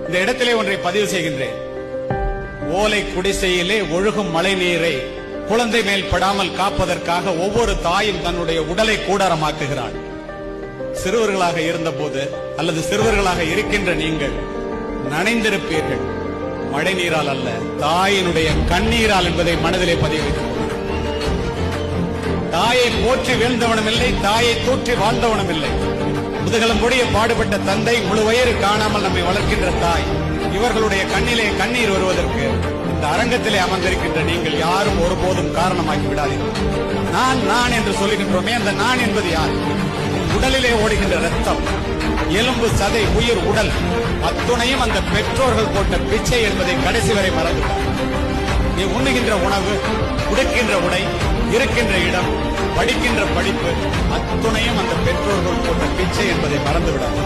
இந்த இடத்திலே ஒன்றை பதிவு செய்கின்றேன். ஓலை குடிசையிலே ஒழுகும் மழை நீரை குழந்தை மேல் படாமல் காப்பதற்காக ஒவ்வொரு தாயும் தன்னுடைய உடலை கூடாரமாக்குகிறாள். சிறுவர்களாக இருந்தபோது அல்லது சிறுவர்களாக இருக்கின்ற நீங்கள் நனைந்திருப்பீர்கள், மழை நீரால் அல்ல, தாயினுடைய கண்ணீரால் என்பதை மனதிலே பதிவு வைத்துக் கொள்ளுங்கள். தாயை போற்றி வீழ்ந்தவனும் இல்லை, தாயை தூற்றி வாழ்ந்தவனும் இல்லை. முதுகலம்பொடிய பாடுபட்ட தந்தை, முழு வயிறு காணாமல் நம்மை வளர்க்கின்ற தாய், இவர்களுடைய கண்ணிலே கண்ணீர் வருவதற்கு இந்த அரங்கத்திலே அமர்ந்திருக்கின்ற நீங்கள் யாரும் ஒருபோதும் காரணமாக்கி விடாதீர்கள். நான் என்று சொல்லுகின்றோமே, அந்த நான் என்பது யார்? உடலிலே ஓடுகின்ற ரத்தம், எலும்பு, சதை, உயிர், உடல் அத்துணையும் அந்த பெற்றோர்கள் போட்ட பிச்சை என்பதை கடைசி வரை மறந்துவிட்டார். நீ உண்ணுகின்ற உணவு, உடுக்கின்ற உடை, இருக்கின்ற இடம், படிக்கின்ற படிப்பு அத்துணையும் அந்த பெற்றோர்கள் போட்ட பிச்சை என்பதை மறந்துவிடாது.